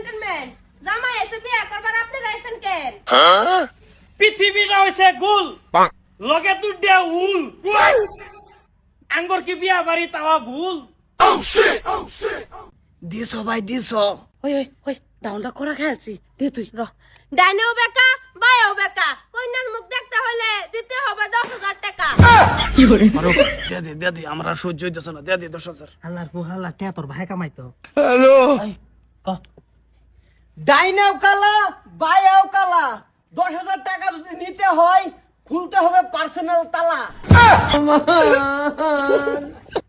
Gentleman জামাই এসে বিয়ে করবার আপনি রাইছেন কেন? পৃথিবীটা হইছে গুল লগে দুডিয়া উল আঙ্গর কি বিয়া বাড়ি তাওয়া ভুল। দিছ ভাই দিছ। ওই ওই ওই ডাউনটা করা খেলছি দে তুই র ডাইনেও বেকা বাইও বেকা কন্যার মুখ দেখতে হলে দিতে হবে 10,000 টাকা। আরো দে দে আমরা সহ্য হইতেছ না, দে 10,000। হালার হালা টিয়া তোর ভাই কামাইতো। এই ক ডাইনাও কালা বাইয়াও কালা 10,000 টাকা যদি নিতে হয় খুলতে হবে পার্সোনাল তালা।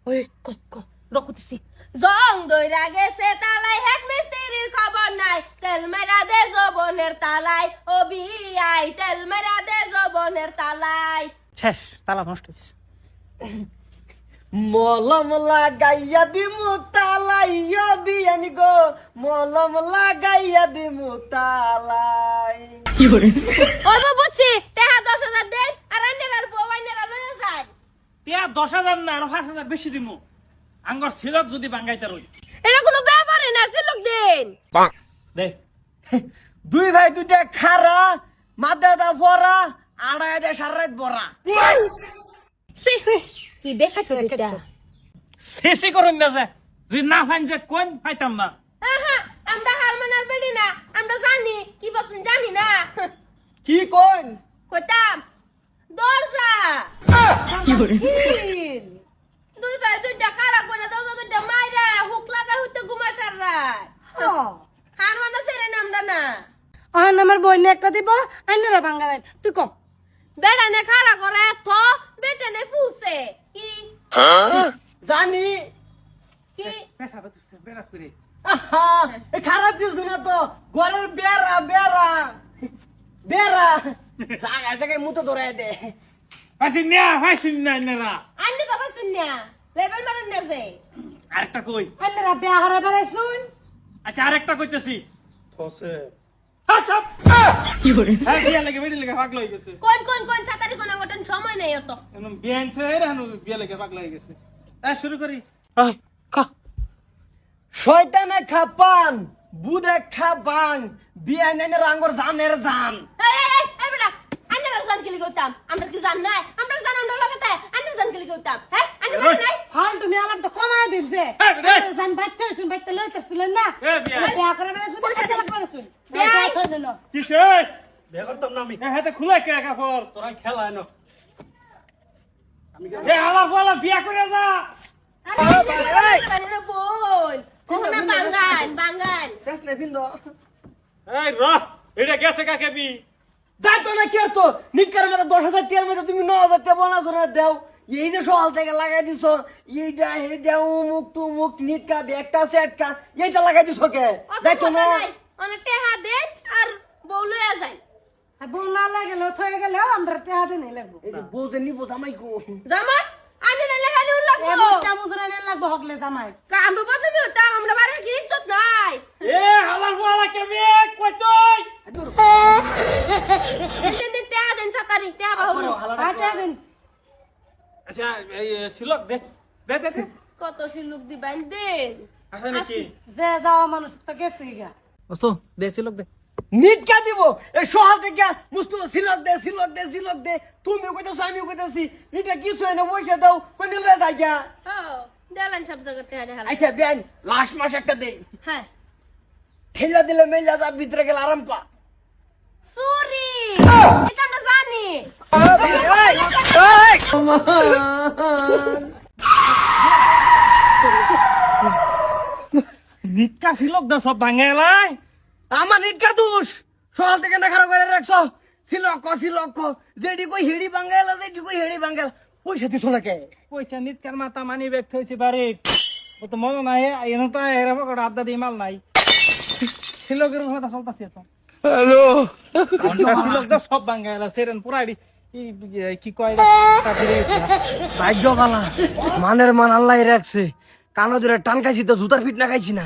ওই ক ক রকুতিছি জং দইরা গেছে তালাই হেড মিস্ত্রির খবর নাই তেল মেরা দে জবনের তালাই ও বিয়াই তেল মেরা দে জবনের তালাই। শেষ তালা নষ্ট হইছে। মলম লাগাইয়া দিমু তালাইয়া বিয়ানি গো, মলম লাগাইয়া দিমু তালাই। ওই বুঝছি টাকা 10,000 দেন আর আইনার বউ আইনারা লয়ে যায়। টিয়া 10,000 না আরো 5,000 বেশি দিমু আঙ্গর সিলক যদি বাঙ্গাইতে রই। এটা কোনো ব্যাপারই না সিলুক দিন। দে দুই ভাই দুইটা খারা মাথা দা পরা আড়াই দে সারাত বড়া। কি দেখাচ্ছ এটা? শেষই করুন না যে যদি না ফাইন যে কোন পাইতাম না। আহা আমরা হারমানার বেডি না আমরা জানি কি ভাবছেন জানি না। কি কোন কইতাম দরজা দুই ভাই দুইটা খারা করে দরজা দুইটা মাইরা হুক লাগা হইতে ঘুমাসার রাত হারমানা সেরে নামডা না আহান আমার বইনে একটা দিব আইনারা ভাঙাবেন তুই ক বেড়ানে খারা করে তো বেটানে ফুসে কি জানি কি বেড়া করে আহা, এ খারাপ কিছু না তো ঘরের বেড়া বেড়া বেড়া জায়গায় জায়গায় মুতো ধরাই দে। ফাইসিন না নেরা আন্নি তো বসুন না লেভেল মারুন না যে আরেকটা কই। আইনারা বিয়া হারা বেড়াইছুন আচ্ছা আরেকটা কইতেছি। ফসে কি করে হ্যাঁ বিয়া লাগে বেড়ি লাগে পাগল হয়ে গেছে। কোন কোন কোন সাতারি কোন গোটন সময় নেই অত এমন বিয়ান ছেড়ে হানু বিয়া লাগে পাগল হয়ে গেছে। শুরু করি। এই ক শয়তানে খাপান বুদে খাবান বিয়া নেনে রাঙ্গর জানের জান। এই বেটা আন্নার জান গেলি গৌতাম আমরা কি জান নাই আমরা জান আমরা লাগাতে আন্নার জান গেলি গৌতাম হ্যাঁ আন্নার নাই ফাল তুমি আলাপটা কমায় দিল যে জান বাইতে হইছুন বাইতে লইতেছিলেন না বিয়া করে বেড়াইছুন পয়সা লাগবে বেড়াইছুন বিয়া করে না কিসে বিয়ে করতাম না আমি। হাতে খুলে কে কাপড় তোরা খেলা এনো এ আলাপ বলা বিয়া করে যা। আরে বল কোনা বাঙ্গান বাঙ্গান শেষ নে বিন্দু এই র এটা গেছে কাকে বি দাই তো না কে তো নিটকার মধ্যে 10,000 টিয়ার মধ্যে তুমি 9,000 টাকা বানাছো না দেও। এই যে সকাল থেকে লাগাই দিছো এইটা হেডা উমুক তুমুক নিটকা ব্যাগটা সেটকা এইটা লাগাই দিছো কে যাই তো না। অনেক টাকা দেন আর বউ লইয়া যায় আর বউ না লাগলে থয়ে গেলেও আমরা টেহা দিন লাগবো এই যে বউতে নিব জামাই কো জামা আনি না লেখা নিউ লাগবো এমনটা মুজরা নিয়ে লাগবো হকলে জামাই কাম বদনামি হতাম আমরা বাড়ির কি ইজ্জত নাই এ হালার বলা কে বি কই তুই দিন টাকা দেন সাতারি টাকা বাহু আটা দিন আচ্ছা এই সিলক দে দে দে দে কত সিলুক দিবেন দেন আছে নাকি যে যাওয়া মানুষ তো গেছে গা ওস্তো দে সিলক দে নিটকা দিব এই সকাল থেকে মুস্তু সিলক দে সিলক দে সিলক দে তুমি কইতাছো আমি কইতাছি এটা কিছু না পয়সা দাও কোনে লয়ে যাই গা। ও দেলান সব জায়গা টাকা দেখালা আচ্ছা বেন লাস্ট মাস একটা দে হ্যাঁ ঠেলা দিলে মেলা যা ভিতরে গেল আরাম পা। সরি এটা আমরা জানি নিটকা সিলক দে সব ভাঙে এলাই আমার নিটকা দোষ সকাল থেকে না খারাপ করে রাখছো সিলক যেডি কই হেড়ি বাঙ্গাল যেডি কই হেড়ি বাঙ্গাল পয়সা দিছো না কে পয়সা নিটকার মাথা মানি ব্যাগ থইছি বাড়ি ও তো মনে নাই এনে তো এরা পকড় আড্ডা দিয়ে মাল নাই সিলকের কথা চলতাছে তো হ্যালো সিলক দে সব ভাঙে এলা সেরেন পুরাই কি কয় ভাগ্য বালা মানের মান আল্লাহ রাখছে কানো ধরে টান খাইছি তো জুতার ফিট না খাইছি না।